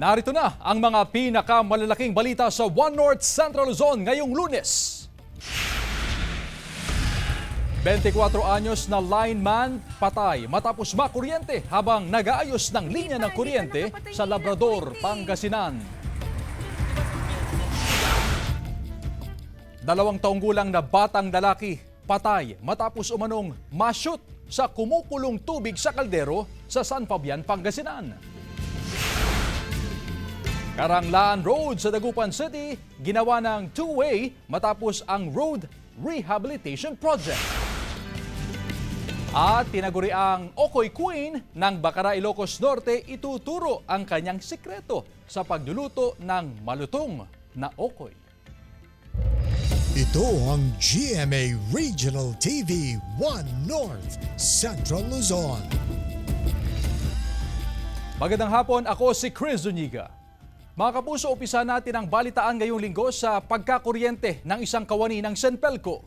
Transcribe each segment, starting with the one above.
Narito na ang mga pinakamalalaking balita sa One North Central Luzon ngayong Lunes. 24 anyos na lineman patay matapos makuryente habang nag-aayos ng linya ng kuryente sa Labrador, Pangasinan. 2 taong gulang na batang lalaki patay matapos umanong ma-shoot sa kumukulong tubig sa kaldero sa San Fabian, Pangasinan. Karanglaan Road sa Dagupan City, ginawa ng two-way matapos ang Road Rehabilitation Project. At tinaguriang Okoy Queen ng Bacara, Ilocos Norte, ituturo ang kanyang sikreto sa pagluluto ng malutong na okoy. Ito ang GMA Regional TV 1 North Central Luzon. Magandang hapon, ako si Chris Zuniga. Mga kapuso, umpisa natin ang balitaan ngayong linggo sa pagkakuryente ng isang kawani ng Senpelco.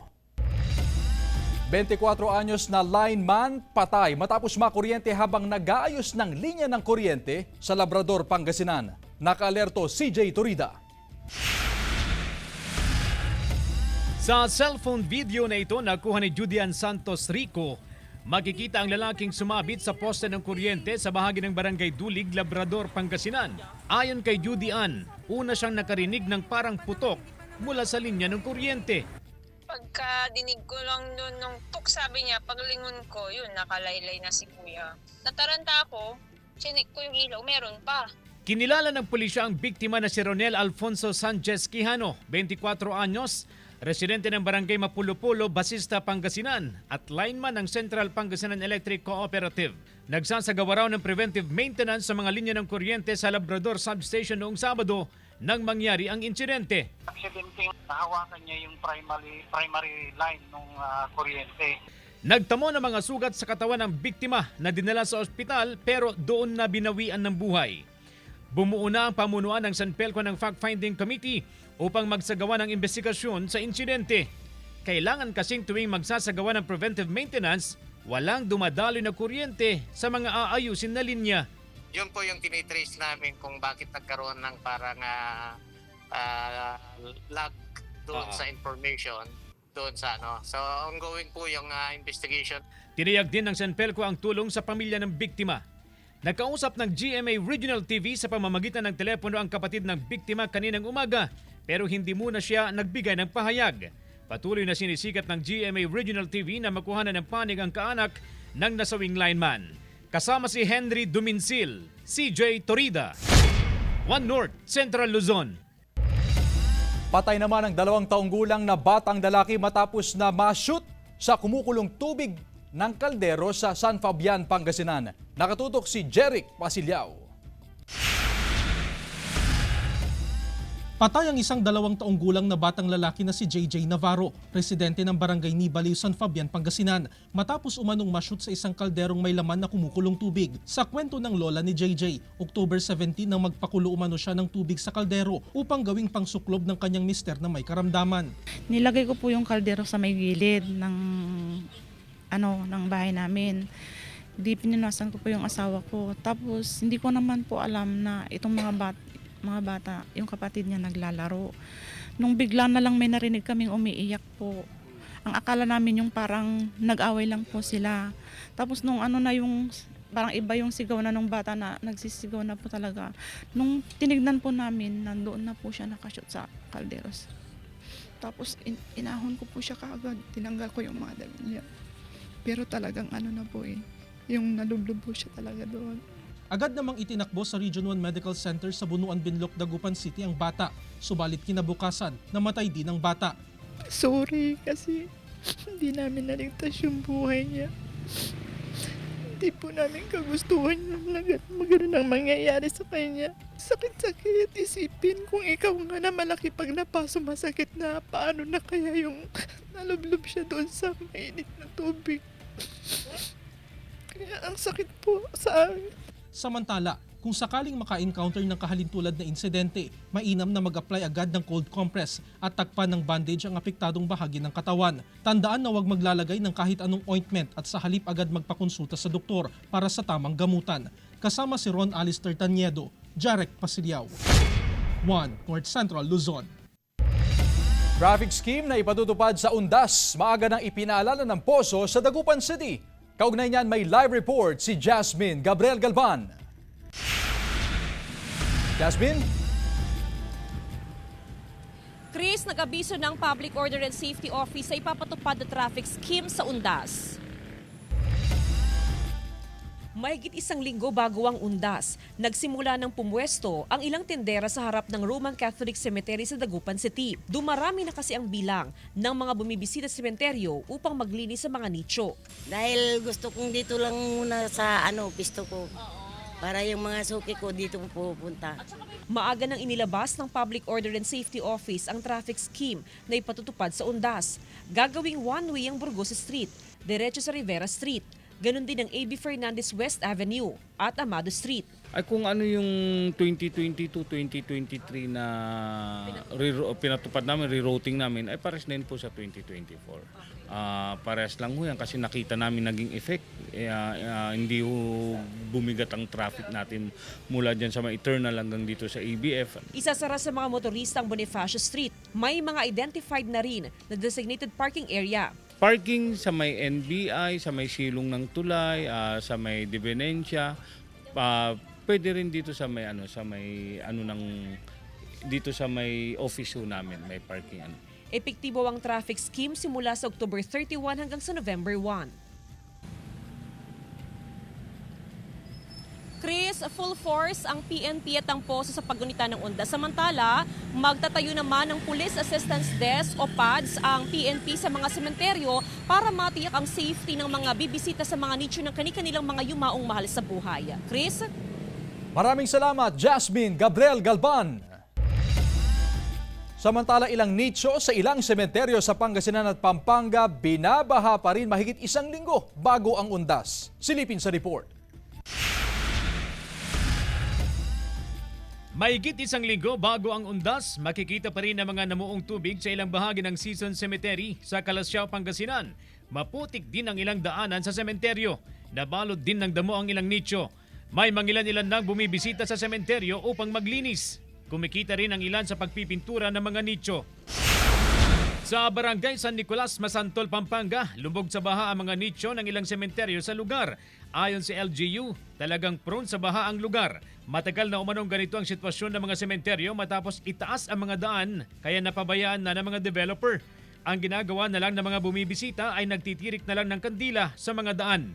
24 anyos na lineman patay matapos makuryente habang nag-aayos ng linya ng kuryente sa Labrador, Pangasinan. Naka-alerto CJ Torida. Sa cellphone video na ito nakuha ni Judian Santos Rico, makikita ang lalaking sumabit sa poste ng kuryente sa bahagi ng Barangay Dulig, Labrador, Pangasinan. Ayon kay Judian, una siyang nakarinig ng parang putok mula sa linya ng kuryente. Pagka dinig ko lang noon nung tuk, sabi niya, paglingon ko, yun, nakalaylay na si kuya. Nataranta ako, chinik ko yung ilaw, meron pa. Kinilala ng pulisya ang biktima na si Ronel Alfonso Sanchez Quijano, 24 anyos, residente ng Barangay Mapulupulo, Basista, Pangasinan at lineman ng Central Pangasinan Electric Cooperative. Nagsasagawa raw ng preventive maintenance sa mga linya ng kuryente sa Labrador Substation noong Sabado nang mangyari ang insidente. Aksidente, nahawakan niya yung primary line ng kuryente. Nagtamo ng mga sugat sa katawan ng biktima na dinala sa ospital pero doon na binawian ng buhay. Bumuo na ang pamunuan ng Senpelco ng Fact-Finding Committee upang magsagawa ng investigasyon sa insidente. Kailangan kasing tuwing magsasagawa ng preventive maintenance, walang dumadaloy na kuryente sa mga aayusin na linya. Yun po yung tinitrace namin kung bakit nagkaroon ng parang lag doon sa information, doon sa ano. So ongoing po yung investigation. Tinayag din ng Senpelco ang tulong sa pamilya ng biktima. Nagkausap ng GMA Regional TV sa pamamagitan ng telepono ang kapatid ng biktima kaninang umaga pero hindi muna siya nagbigay ng pahayag. Patuloy na sinisikat ng GMA Regional TV na makuha na ng panig ang kaanak ng nasawing lineman. Kasama si Henry Duminsil, CJ Torida, One North Central Luzon. Patay naman ang 2 taong gulang na batang lalaki matapos na ma-shoot sa kumukulong tubig ng kaldero sa San Fabian, Pangasinan. Nakatutok si Jeric Pasilyao. Patay ang isang 2 taong gulang na batang lalaki na si JJ Navarro, residente ng Barangay Nibaliw, San Fabian, Pangasinan, matapos umanong ma-shoot sa isang kalderong may laman na kumukulong tubig. Sa kwento ng lola ni JJ, October 17 nang magpakulo umano siya ng tubig sa kaldero upang gawing pangsuklob ng kanyang mister na may karamdaman. Nilagay ko po yung kaldero sa may gilid ng bahay namin. Di pininasan ko po yung asawa ko. Tapos hindi ko naman po alam na itong mga bata, yung kapatid niya naglalaro. Nung bigla na lang may narinig kaming umiiyak po. Ang akala namin yung parang nag-away lang po sila. Tapos nung yung parang iba yung sigaw na nung bata na nagsisigaw na po talaga. Nung tinignan po namin, nandoon na po siya nakashoot sa kalderos. Tapos inahon ko po siya kaagad. Tinanggal ko yung mga damit niya. Pero talagang na po yung nalublob po siya talaga doon. Agad namang itinakbo sa Region 1 Medical Center sa Bunuan Binloc, Dagupan City ang bata. Subalit kinabukasan, namatay din ang bata. Sorry kasi hindi namin naligtas yung buhay niya. Hindi po namin kagustuhan yung magano'n ang mangyayari sa kanya. Sakit-sakit, isipin kung ikaw nga na malaki pag napaso masakit na, paano na kaya yung nalublob siya doon sa mainit na tubig. Kaya ang sakit po sa amin. Samantala, kung sakaling maka-encounter ng kahalintulad na insidente, mainam na mag-apply agad ng cold compress at takpan ng bandage ang apektadong bahagi ng katawan. Tandaan na huwag maglalagay ng kahit anong ointment at sa halip agad magpakonsulta sa doktor para sa tamang gamutan. Kasama si Ron Alister Taniedo, Jarek Pasiliao. 1 North Central Luzon. Traffic scheme na ipatutupad sa Undas, maaga nang ipinaalala ng Poso sa Dagupan City. Kaugnay niyan may live report si Jasmine Gabriel Galvan. Jasmine? Chris, nag-abiso ng Public Order and Safety Office sa ipapatupad na traffic scheme sa Undas. Mahigit isang linggo bago ang Undas, nagsimula ng pumwesto ang ilang tendera sa harap ng Roman Catholic Cemetery sa Dagupan City. Dumarami na kasi ang bilang ng mga bumibisita sa sementeryo upang maglinis sa mga nicho. Dahil gusto kong dito lang muna sa pisto ko. Para yung mga suki ko dito pupunta. Maaga nang inilabas ng Public Order and Safety Office ang traffic scheme na ipatutupad sa Undas. Gagawing one-way ang Burgos Street, diretso sa Rivera Street. Ganon din ang AB Fernandez West Avenue at Amado Street. Ay kung ano yung 2022-2023 na pinatupad namin, rerouting namin, ay pares din po sa 2024. Pares lang ho yan kasi nakita namin naging effect. Hindi ho bumigat ang traffic natin mula dyan sa mga Eternal hanggang dito sa ABF. Isasara sa mga motorista ang Bonifacio Street. May mga identified na rin na designated parking area. Parking sa may NBI, sa may Silong ng Tulay, sa may Divinencia, pwede rin dito sa may dito sa may office ho namin, may parking . Epektibo ang traffic scheme simula sa October 31 hanggang sa November 1. Chris, full force ang PNP at ang POSO sa paggunita ng Undas. Samantala, magtatayo naman ng Police Assistance Desk o PADS ang PNP sa mga sementeryo para matiyak ang safety ng mga bibisita sa mga nicho ng kani-kanilang mga yumaong mahal sa buhay. Chris? Maraming salamat, Jasmine Gabriel Galvan. Samantala, ilang nicho sa ilang sementeryo sa Pangasinan at Pampanga binabaha pa rin mahigit isang linggo bago ang Undas. Silipin sa report. Mahigit isang linggo bago ang Undas, makikita pa rin ang mga namuong tubig sa ilang bahagi ng Season Cemetery sa Calasiao, Pangasinan. Maputik din ang ilang daanan sa sementeryo. Nabalot din ng damo ang ilang nicho. May mangilan-ilan nang bumibisita sa sementeryo upang maglinis. Kumikita rin ang ilan sa pagpipintura ng mga nicho. Sa Barangay San Nicolas, Masantol, Pampanga, lubog sa baha ang mga nicho ng ilang sementeryo sa lugar. Ayon sa LGU, talagang prone sa baha ang lugar. Matagal na umanong ganito ang sitwasyon ng mga sementeryo matapos itaas ang mga daan, kaya napabayaan na ng mga developer. Ang ginagawa na lang ng mga bumibisita ay nagtitirik na lang ng kandila sa mga daan.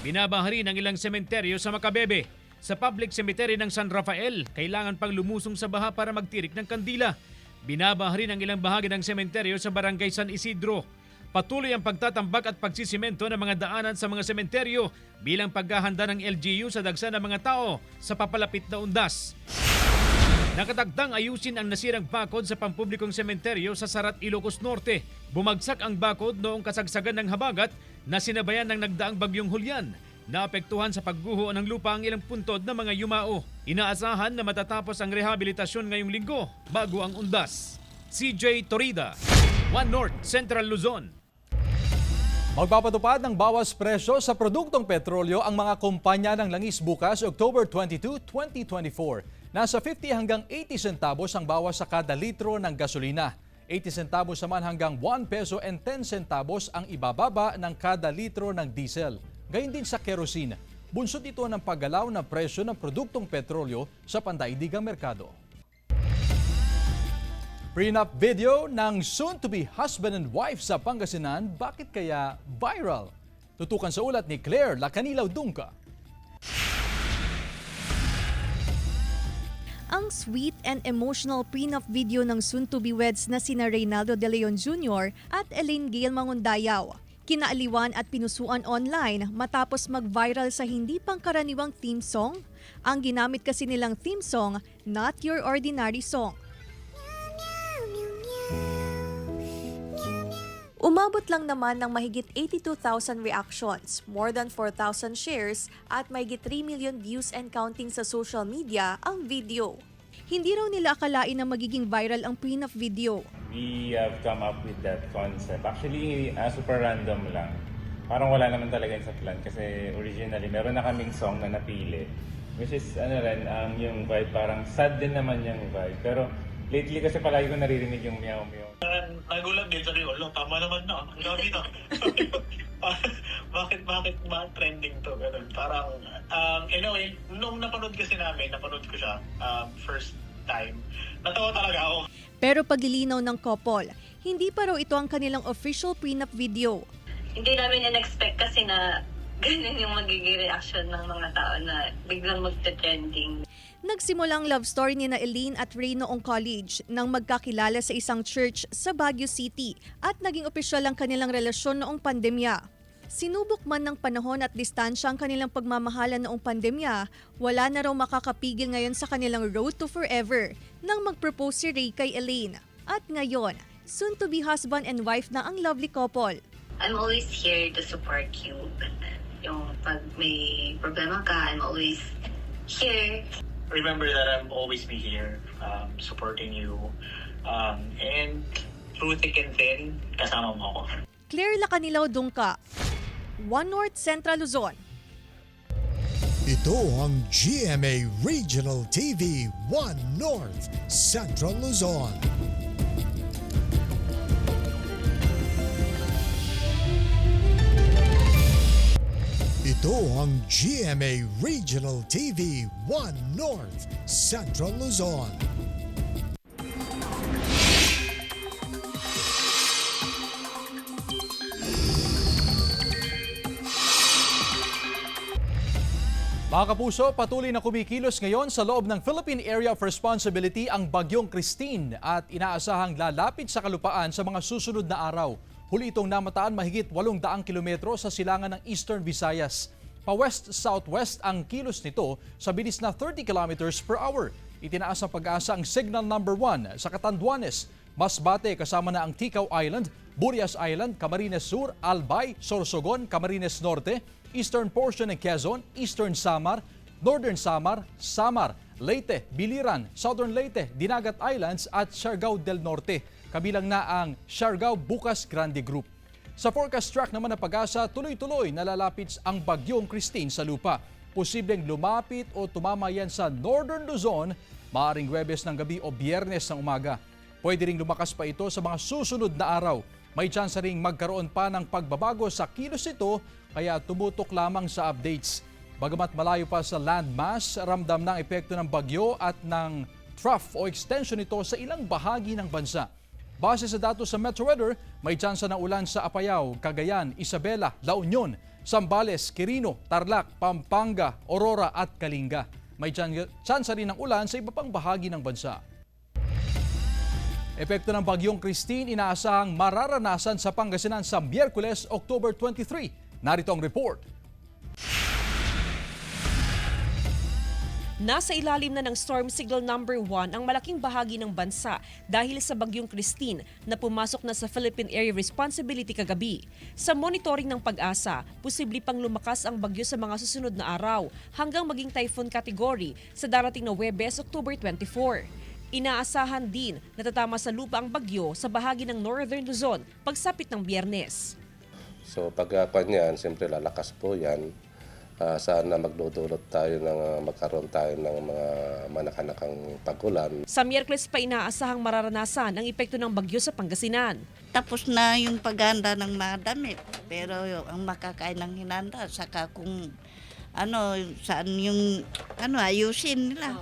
Binabaha rin ang ilang sementeryo sa Macabebe. Sa public cemetery ng San Rafael, kailangan pang lumusong sa baha para magtirik ng kandila. Binabaha rin ang ilang bahagi ng sementeryo sa Barangay San Isidro. Patuloy ang pagtatambak at pagsisimento ng mga daanan sa mga sementeryo bilang paghahanda ng LGU sa dagsa ng mga tao sa papalapit na Undas. Nakatagdang ayusin ang nasirang bakod sa pampublikong sementeryo sa Sarat, Ilocos Norte. Bumagsak ang bakod noong kasagsagan ng habagat na sinabayan ng nagdaang bagyong Julian. Naapektuhan sa pagguho ng lupa ang ilang puntod ng mga yumao. Inaasahan na matatapos ang rehabilitasyon ngayong linggo bago ang Undas. CJ Torida, 1 North Central Luzon. Magpapatupad ng bawas presyo sa produktong petrolyo ang mga kumpanya ng langis bukas, October 22, 2024. Nasa 50 hanggang 80 centavos ang bawas sa kada litro ng gasolina. 80 centavos naman hanggang 1 peso and 10 centavos ang ibababa ng kada litro ng diesel. Gayun din sa kerosene. Bunsod ito ng paggalaw ng presyo ng produktong petrolyo sa pandaigdigang merkado. Prenup video ng soon-to-be husband and wife sa Pangasinan, bakit kaya viral? Tutukan sa ulat ni Claire Lacanilaw Dungka. Ang sweet and emotional prenup video ng soon-to-be weds na sina Reynaldo De Leon Jr. at Elaine Gail Mangundayaw. Kinaaliwan at pinusuan online matapos mag-viral sa hindi pangkaraniwang theme song. Ang ginamit kasi nilang theme song, Not Your Ordinary Song. Umabot lang naman ng mahigit 82,000 reactions, more than 4,000 shares at mahigit 3 million views and counting sa social media ang video. Hindi raw nila akalain na magiging viral ang prenup video. We have come up with that concept. Actually, super random lang. Parang wala naman talaga sa plan kasi originally meron na kaming song na napili Which is yung vibe, parang sad din naman yung vibe. Pero lately kasi palagi ko naririnig yung meow meow. Nagulat din, sabi ko, tama naman na. Ang gabi na. bakit trending to? Ganun. Parang, anyway, nung napanood ko siya first time, natawa talaga ako. Pero paglilinaw ng couple, hindi pa raw ito ang kanilang official prenup video. Hindi namin in-expect kasi na ganun yung magiging reaction ng mga tao na biglang magte-trending. Nagsimula ang love story ni Eileen at Ray noong college nang magkakilala sa isang church sa Baguio City at naging opisyal ang kanilang relasyon noong pandemya. Sinubok man ng panahon at distansya ang kanilang pagmamahalan noong pandemya, wala na raw makakapigil ngayon sa kanilang road to forever nang mag-propose si Ray kay Eileen. At ngayon, soon-to-be husband and wife na ang lovely couple. I'm always here to support you. Yung pag may problema ka, I'm always here. Remember that I'm always be here, supporting you. And through thick and thin, kasama mo ako. Claire Lacanilaw Dungka, One North Central Luzon. Ito ang GMA Regional TV 1 North Central Luzon. Ito ang GMA Regional TV 1 North Central Luzon. Mga kapuso, patuloy na kumikilos ngayon sa loob ng Philippine Area of Responsibility ang Bagyong Christine at inaasahang lalapit sa kalupaan sa mga susunod na araw. Huli itong namataan mahigit 800 kilometro sa silangan ng Eastern Visayas. Pa-west-southwest ang kilos nito sa bilis na 30 kilometers per hour. Itinaas ng Pag-asa ang Signal Number 1 sa Catanduanes, Masbate kasama na ang Ticao Island, Burias Island, Camarines Sur, Albay, Sorsogon, Camarines Norte, Eastern portion ng Quezon, Eastern Samar, Northern Samar, Samar, Leyte, Biliran, Southern Leyte, Dinagat Islands at Siargao del Norte. Kabilang na ang Siargao Bukas Grande Group. Sa forecast track naman ng Pag-asa, tuloy-tuloy nalalapit ang Bagyong Christine sa lupa. Posibleng lumapit o tumama yan sa Northern Luzon, maaaring Huwebes ng gabi o Biyernes ng umaga. Pwede ring lumakas pa ito sa mga susunod na araw. May chance ring magkaroon pa ng pagbabago sa kilos ito, kaya tumutok lamang sa updates. Bagamat malayo pa sa landmass, ramdam ng epekto ng bagyo at ng trough o extension nito sa ilang bahagi ng bansa. Base sa datos sa Metro Weather, may tsansa ng ulan sa Apayao, Cagayan, Isabela, La Union, Zambales, Quirino, Tarlac, Pampanga, Aurora at Kalinga. May tsansa rin ng ulan sa iba pang bahagi ng bansa. Epekto ng Bagyong Christine inaasahang mararanasan sa Pangasinan sa Miyerkules, October 23. Narito ang report. Nasa ilalim na ng Storm Signal Number 1 ang malaking bahagi ng bansa dahil sa Bagyong Christine na pumasok na sa Philippine Area Responsibility kagabi. Sa monitoring ng Pag-asa, posible pang lumakas ang bagyo sa mga susunod na araw hanggang maging typhoon category sa darating na Huwebes, October 24. Inaasahan din na tatama sa lupa ang bagyo sa bahagi ng Northern Luzon pagsapit ng Biyernes. So pagkakuan yan, siyempre lalakas po yan. Sana magdudulot tayo ng magkaroon tayo ng mga manakanakang pagulan. Sa Miyerkules pa inaasahang mararanasan ang epekto ng bagyo sa Pangasinan. Tapos na yung paghanda ng mga damit, pero ang makakain ng hinanda, saka kung saan yung ayusin nila.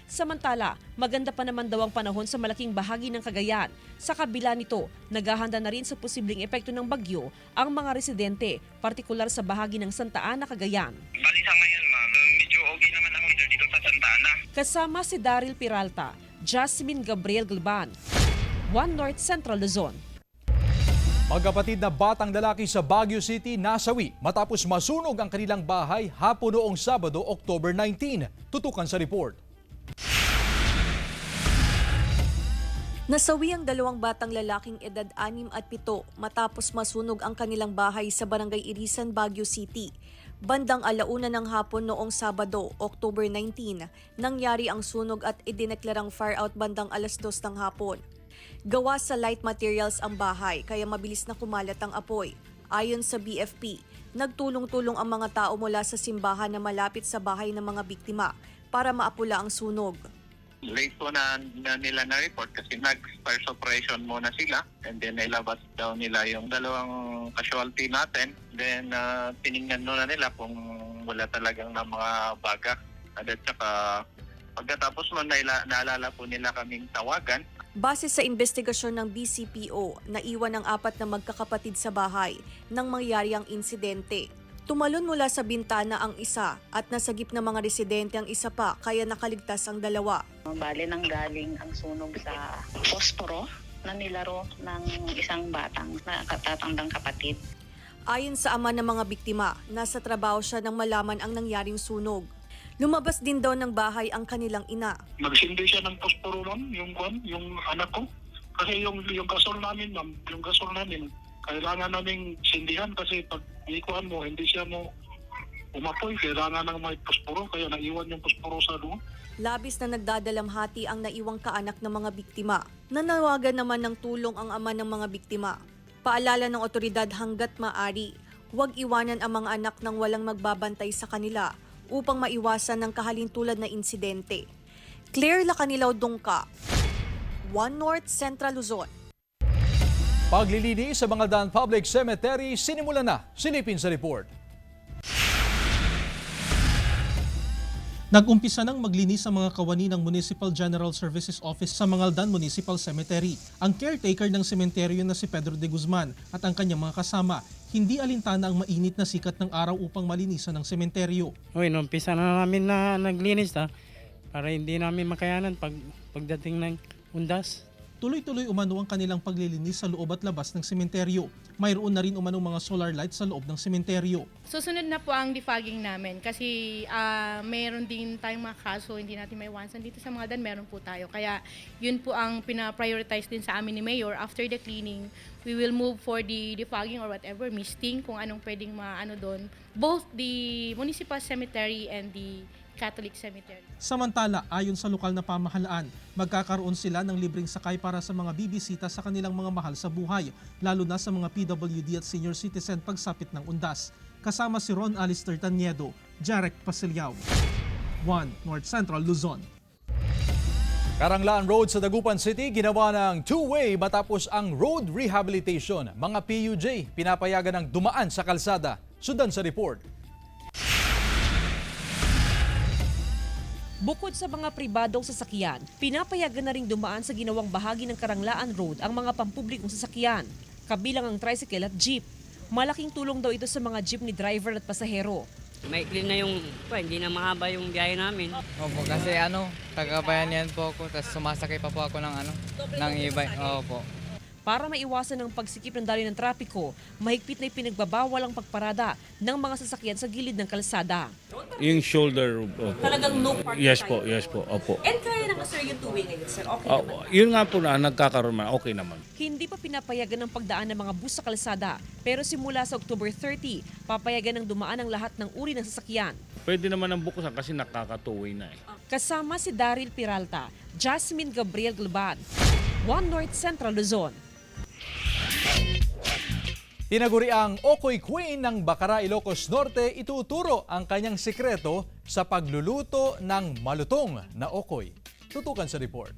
Samantala, maganda pa naman daw ang panahon sa malaking bahagi ng Cagayan. Sa kabila nito, naghahanda na rin sa posibleng epekto ng bagyo ang mga residente, partikular sa bahagi ng Santa Ana, Cagayan. Bali sa ngayon ma'am, medyo okay naman ang weather dito sa Santa Ana. Kasama si Daryl Peralta, Jasmine Gabriel Glban, One North Central Luzon. Magkapatid na batang lalaki sa Baguio City nasawi matapos masunog ang kanilang bahay hapon noong Sabado, October 19. Tutukan sa report. Nasawi ang dalawang batang lalaking edad 6 at 7 matapos masunog ang kanilang bahay sa Barangay Irisan, Baguio City. Bandang 1:00 ng hapon noong Sabado, October 19, nangyari ang sunog at idineklarang fire out bandang 2:00 ng hapon. Gawa sa light materials ang bahay kaya mabilis na kumalat ang apoy. Ayon sa BFP, nagtulong-tulong ang mga tao mula sa simbahan na malapit sa bahay ng mga biktima para maapula ang sunog. Late po na nila na-report kasi nag-fire suppression muna sila and then nailabas daw nila yung dalawang casualty natin. Then tinignan muna nila kung wala talagang na mga baga. At saka pagkatapos mo naalala po nila kaming tawagan. Base sa investigasyon ng BCPO, naiwan ang 4 na magkakapatid sa bahay nang mangyari ang insidente. Tumalon mula sa bintana ang isa at nasagip ng mga residente ang isa pa kaya nakaligtas ang 2. Bale nang galing ang sunog sa posporo na nilaro ng isang batang nakatatandang kapatid. Ayon sa ama ng mga biktima, nasa trabaho siya nang malaman ang nangyaring sunog. Lumabas din daw ng bahay ang kanilang ina. Nagsindi siya ng posporo lang, yung anak ko. Kasi yung gasol namin, ma'am, kailangan naming sindihan kasi pag ikuhan mo, hindi siya mo umapoy. Kailangan ng may posporo, kaya naiwan yung posporo sa loob. Labis na nagdadalamhati ang naiwang kaanak ng mga biktima. Nanawagan naman ng tulong ang ama ng mga biktima. Paalala ng otoridad hanggat maaari, huwag iwanan ang mga anak ng walang magbabantay sa kanila upang maiwasan ng kahalintulad na insidente. Claire Lacanilaw Dungka, One North Central Luzon. Paglilinis sa Bangaldan Public Cemetery sinimulan na. Silipin sa report. Nag-umpisa nang maglinis ang mga kawani ng Municipal General Services Office sa Bangaldan Municipal Cemetery. Ang caretaker ng sementeryo na si Pedro de Guzman at ang kanyang mga kasama, hindi alintana ang mainit na sikat ng araw upang malinisan ang sementeryo. Umpisa na namin na naglinis para hindi namin makayanan pagdating ng undas. Tuloy-tuloy umano ang kanilang paglilinis sa loob at labas ng sementeryo. Mayroon na rin umano mga solar lights sa loob ng sementeryo. Susunod na po ang defogging namin kasi mayroon din tayong mga kaso hindi natin maiwasan dito sa Bangaldan, meron po tayo. Kaya yun po ang pina-prioritize din sa amin ni Mayor. After the cleaning, we will move for the defogging or whatever, misting, kung anong pwedeng maano doon. Both the municipal cemetery and the Catholic Cemetery. Samantala, ayon sa lokal na pamahalaan, magkakaroon sila ng libreng sakay para sa mga bibisita sa kanilang mga mahal sa buhay, lalo na sa mga PWD at senior citizen pagsapit ng undas. Kasama si Ron Alister Taniedo, Jarek Pasilyao, One North Central Luzon. Karanglaan Road sa Dagupan City ginawa ng two-way matapos ang road rehabilitation. Mga PUJ pinapayagan ng dumaan sa kalsada. Sundan sa report. Bukod sa mga pribadong sasakyan, pinapayagan na ring dumaan sa ginawang bahagi ng Karanglaan Road ang mga pampublikong sasakyan, kabilang ang tricycle at jeep. Malaking tulong daw ito sa mga jeepney driver at pasahero. Maikli na yung, hindi na mahaba yung biyahe namin. Opo, kasi taga-Bayanihan po ako, tapos sumasakay pa po ako ng e-bike. Opo. Para maiwasan ang pagsikip ng daloy ng trapiko, mahigpit na ipinagbabawal ang pagparada ng mga sasakyan sa gilid ng kalsada. Yung shoulder. Talagang no parking Yes po. Opo. And kaya naman sir yung two-way ngayon, sir? Okay naman. Yun nga po na nagkakaroon man, okay naman. Hindi pa pinapayagan ng pagdaan ng mga bus sa kalsada, pero simula sa October 30, papayagan ng dumaan ang lahat ng uri ng sasakyan. Pwede naman ang bukusan kasi nakakatuwi na eh. Kasama si Daryl Peralta, Jasmine Gabriel Glban, One North Central Luzon. Tinaguri ang Okoy Queen ng Bacara, Ilocos Norte, ituturo ang kanyang sikreto sa pagluluto ng malutong na okoy. Tutukan sa report.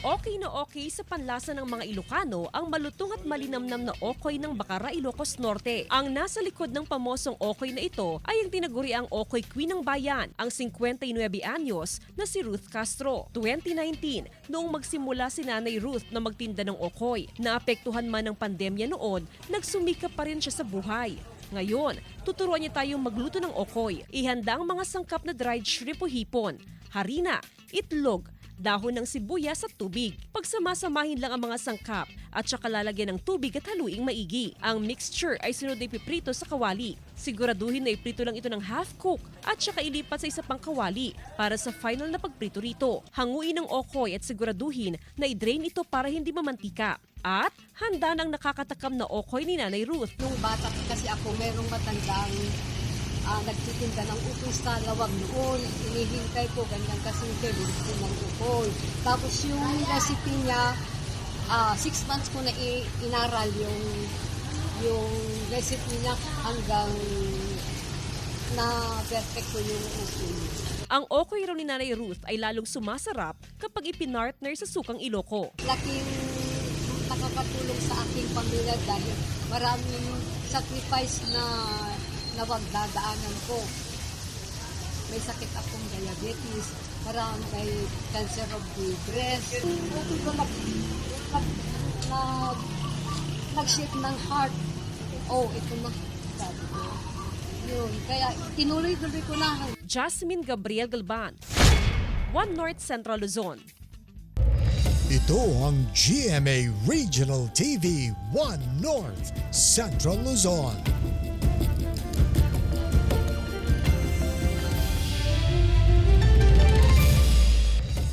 Okay na okay sa panlasa ng mga Ilocano ang malutong at malinamnam na okoy ng Bacara, Ilocos Norte. Ang nasa likod ng pamosong okoy na ito ay ang tinaguriang Okoy Queen ng Bayan, ang 59 anyos na si Ruth Castro. 2019, noong magsimula si Nanay Ruth na magtinda ng okoy, naapektuhan man ng pandemya noon, nagsumikap pa rin siya sa buhay. Ngayon, tuturuan niya tayong magluto ng okoy. Ihanda ang mga sangkap na dried shrimp o hipon, harina, itlog, dahon ng sibuyas at tubig. Pagsamasamahin lang ang mga sangkap at saka lalagyan ng tubig at haluing maigi. Ang mixture ay sunod na ipiprito sa kawali. Siguraduhin na iprito lang ito ng half-cook at saka ilipat sa isa pang kawali para sa final na pagprito rito. Hanguin ang okoy at siguraduhin na i-drain ito para hindi mamantika. At handa ng nakakatakam na okoy ni Nanay Ruth. Nung bata kasi ako, merong matandang nagtitinda ng ukoy sa lawag noon. Hinihintay ko, ganyan kasi gusto ng ukoy. Tapos yung recipe niya, 6 months ko na inaral yung recipe niya hanggang na perfecto yung uso niya. Ang okoy raw ni Nanay Ruth ay lalong sumasarap kapag ipinartner sa sukang Ilocos. Laking nakakatulong sa aking pamilya dahil maraming sacrifice na nawagdadaanan ko. May sakit akong diabetes, may cancer of the breast. Buti ko nag-shift ng heart. Oh, ito na. Sabi ko. Yun. Kaya tinuloy-tuloy ko na. Jasmine Gabriel Galban, One North Central Luzon. Ito ang GMA Regional TV 1 North Central Luzon.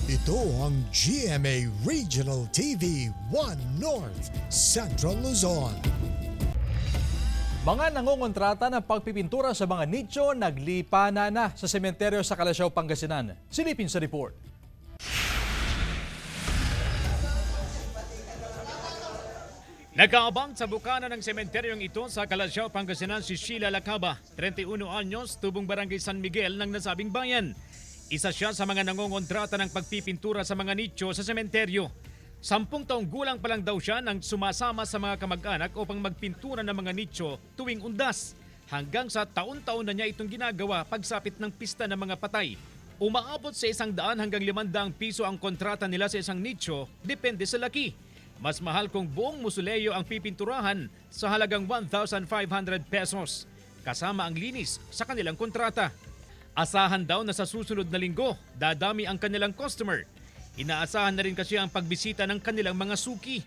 Ito ang GMA Regional TV 1 North Central Luzon. Mga nangongontrata ng pagpipintura sa mga nicho naglipana na sa sementeryo sa Calasiao, Pangasinan. Silipin sa report. Nag-aabang sa bukana ng sementeryong ito sa Calasiao, Pangasinan si Sheila Lacaba, 31 anyos, tubong barangay San Miguel ng nasabing bayan. Isa siya sa mga nangongontrata ng pagpipintura sa mga nicho sa sementeryo. 10 taong gulang pa lang daw siya nang sumasama sa mga kamag-anak upang magpintura ng mga nicho tuwing undas. Hanggang sa taon-taon na niya itong ginagawa pagsapit ng pista ng mga patay. Umaabot sa 100 hanggang 500 piso ang kontrata nila sa isang nicho, depende sa laki. Mas mahal kung buong musuleyo ang pipinturahan sa halagang 1,500 pesos. Kasama ang linis sa kanilang kontrata. Asahan daw na sa susunod na linggo, dadami ang kanilang customer. Inaasahan na rin kasi ang pagbisita ng kanilang mga suki.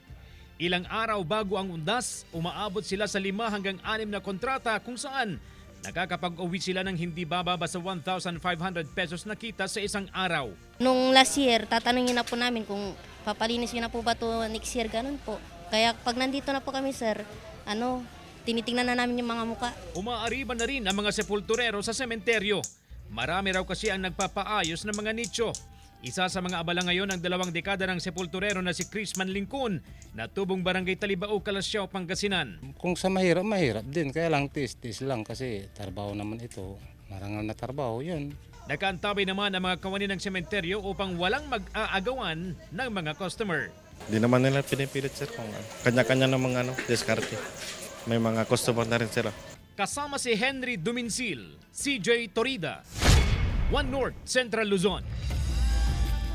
Ilang araw bago ang undas, umaabot sila sa 5 hanggang 6 na kontrata kung saan nakakapag-uwi sila ng hindi bababa sa 1,500 pesos na kita sa isang araw. Nung last year, tatanungin na po namin kung papalinis na po ba ito next year, ganun po. Kaya pag nandito na po kami, sir, tinitingnan na namin yung mga muka. Umaariban na rin ang mga sepulturero sa sementeryo. Marami raw kasi ang nagpapaayos ng mga nicho. Isa sa mga abala ngayon ang 2 dekada ng sepulturero na si Chrisman Lincoln na tubong barangay Talibao, Calasiao, Pangasinan. Kung sa mahirap din. Kaya lang tis lang kasi trabaho naman ito. Marangal na trabaho yun. Nakaantabay naman ang mga kawani ng sementeryo upang walang mag-aagawan ng mga customer. Di naman nila pinipilit sir kung kanya-kanya ng mga diskarte. May mga customer na rin sila. Kasama si Henry Duminsil, CJ Torida, One North Central Luzon.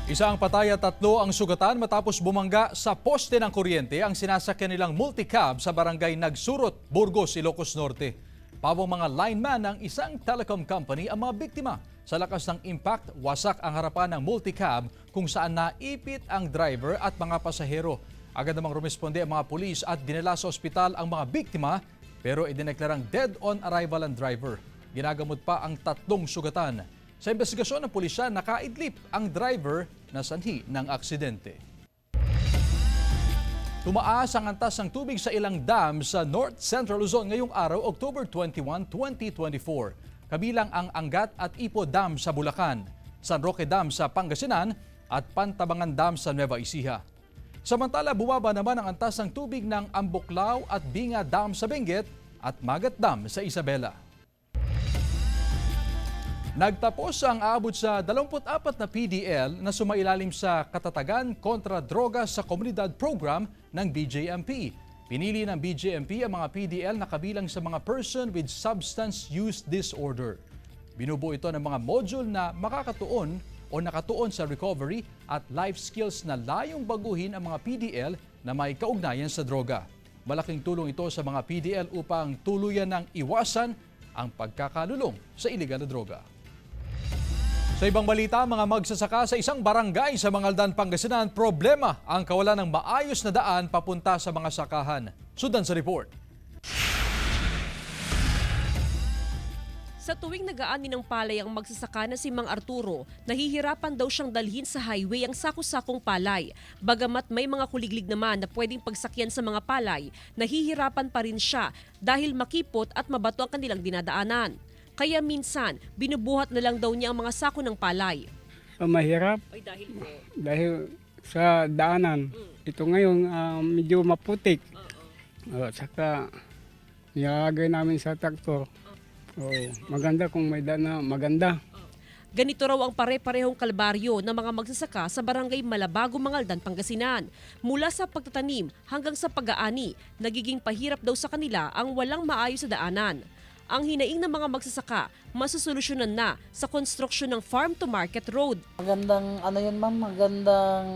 Isang patay at 3 ang sugatan matapos bumangga sa poste ng kuryente ang sinasakyan nilang multicab sa barangay Nagsurot, Burgos, Ilocos Norte. Pawang mga lineman ng isang telecom company ang mga biktima. Sa lakas ng impact, wasak ang harapan ng multicab kung saan naipit ang driver at mga pasahero. Agad namang rumisponde ang mga pulis at dinala sa ospital ang mga biktima pero idineklarang dead on arrival ang driver. Ginagamot pa ang 3 sugatan. Sa investigasyon ng pulisya, nakaidlip ang driver na sanhi ng aksidente. Tumaas ang antas ng tubig sa ilang dam sa North Central Luzon ngayong araw, October 21, 2024. Kabilang ang Angat at Ipo Dam sa Bulacan, San Roque Dam sa Pangasinan at Pantabangan Dam sa Nueva Ecija. Samantala, bumaba naman ang antas ng tubig ng Ambuklao at Binga Dam sa Benguet at Magat Dam sa Isabela. Nagtapos ang aabot sa 24 na PDL na sumailalim sa Katatagan kontra Droga sa Komunidad Program ng BJMP. Pinili ng BJMP ang mga PDL na kabilang sa mga person with substance use disorder. Binubuo ito ng mga module na makakatuon o nakatuon sa recovery at life skills na layong baguhin ang mga PDL na may kaugnayan sa droga. Malaking tulong ito sa mga PDL upang tuluyan ng iwasan ang pagkakalulong sa iligal na droga. Sa ibang balita, mga magsasaka sa isang barangay sa Mangaldan, Pangasinan, problema ang kawalan ng maayos na daan papunta sa mga sakahan. Sundan sa report. Sa tuwing nag-aani ng palay ang magsasaka na si Mang Arturo, nahihirapan daw siyang dalhin sa highway ang sako-sakong palay. Bagamat may mga kuliglig naman na pwedeng pagsakyan sa mga palay, nahihirapan pa rin siya dahil makipot at mabato ang kanilang dinadaanan. Kaya minsan, binubuhat na lang daw niya ang mga sako ng palay. Mahirap Ay dahil po? dahil sa daanan. Ito ngayon, medyo maputik. Saka nilagay namin sa traktor. Maganda kung may dana, maganda. Ganito raw ang pare-parehong kalbaryo ng mga magsasaka sa barangay Malabago, Mangaldan, Pangasinan. Mula sa pagtatanim hanggang sa pag-aani, nagiging pahirap daw sa kanila ang walang maayos na daanan. Ang hinaing ng mga magsasaka, masusolusyonan na sa konstruksyon ng farm-to-market road. Magandang yun ma'am, magandang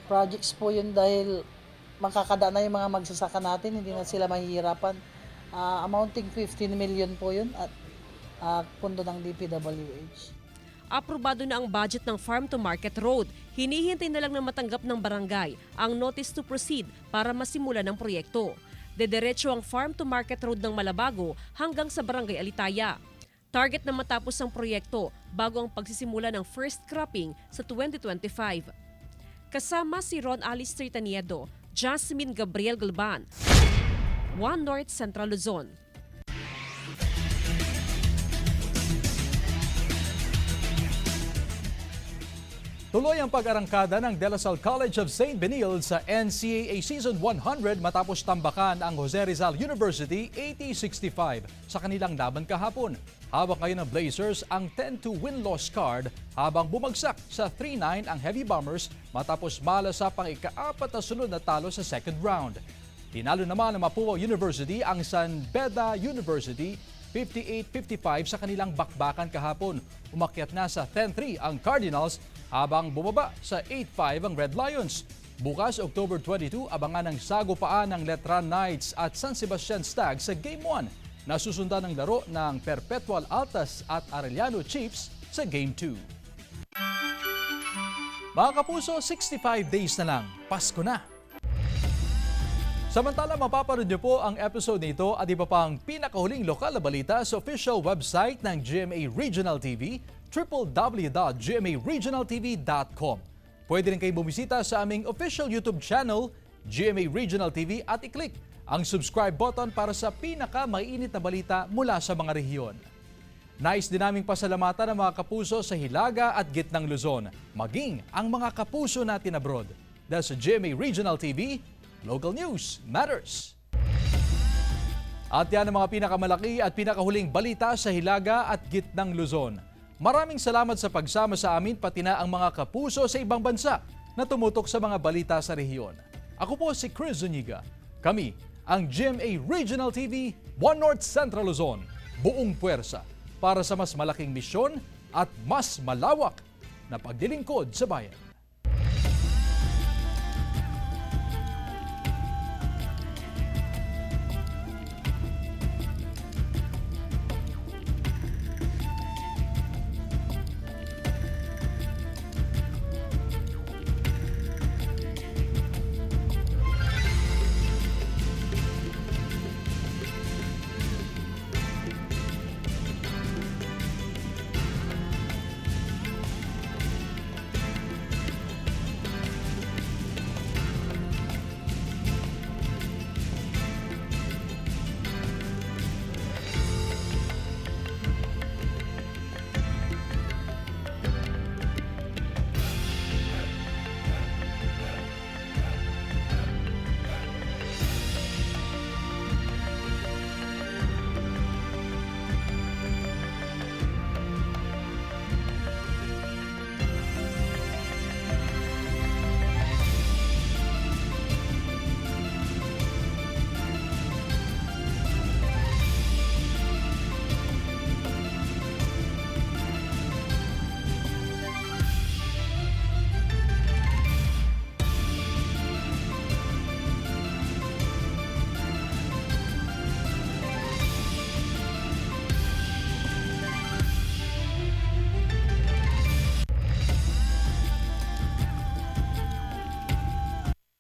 projects po yun dahil makakadaan na yung mga magsasaka natin, hindi na sila mahihirapan. Amounting 15 million po yun at pundo ng DPWH. Aprobado na ang budget ng farm-to-market road. Hinihintay na lang na matanggap ng barangay ang notice to proceed para masimulan ang proyekto. Dederecho ang farm-to-market road ng Malabago hanggang sa barangay Alitaya. Target na matapos ang proyekto bago ang pagsisimula ng first cropping sa 2025. Kasama si Ron Alice Taniedo, Jasmine Gabriel Galban, One North Central Luzon. Tuloy ang pag-arangkada ng De La Salle College of St. Benilde sa NCAA Season 100 matapos tambakan ang Jose Rizal University 80-65 sa kanilang laban kahapon. Hawak ngayon ng Blazers ang 10-2 win-loss card habang bumagsak sa 3-9 ang Heavy Bombers matapos malasa pang ika-4 na sunod na talo sa second round. Tinalo naman ng Mapua University ang San Beda University 58-55 sa kanilang bakbakan kahapon. Umakyat na sa 10-3 ang Cardinals habang bumaba sa 8-5 ang Red Lions. Bukas, October 22, abangan ang sagupaan ng Letran Knights at San Sebastian Stag sa Game 1 na susundan ng laro ng Perpetual Altas at Arellano Chiefs sa Game 2. Mga kapuso, 65 days na lang, Pasko na! Samantala, mapapanood niyo po ang episode nito at iba pang pinakahuling lokal na balita sa official website ng GMA Regional TV, www.gmaregionaltv.com. Pwede rin kayo bumisita sa aming official YouTube channel, GMA Regional TV, at i-click ang subscribe button para sa pinaka-mainit na balita mula sa mga rehiyon. Nais din naming pasalamatan ang mga kapuso sa Hilaga at Gitnang Luzon, maging ang mga kapuso natin abroad. Dahil sa GMA Regional TV, Local News Matters. At yan ang mga pinakamalaki at pinakahuling balita sa Hilaga at Gitnang Luzon. Maraming salamat sa pagsama sa amin pati na ang mga kapuso sa ibang bansa na tumutok sa mga balita sa rehiyon. Ako po si Chris Zuniga. Kami ang GMA Regional TV, One North Central Luzon. Buong puwersa para sa mas malaking misyon at mas malawak na paglilingkod sa bayan.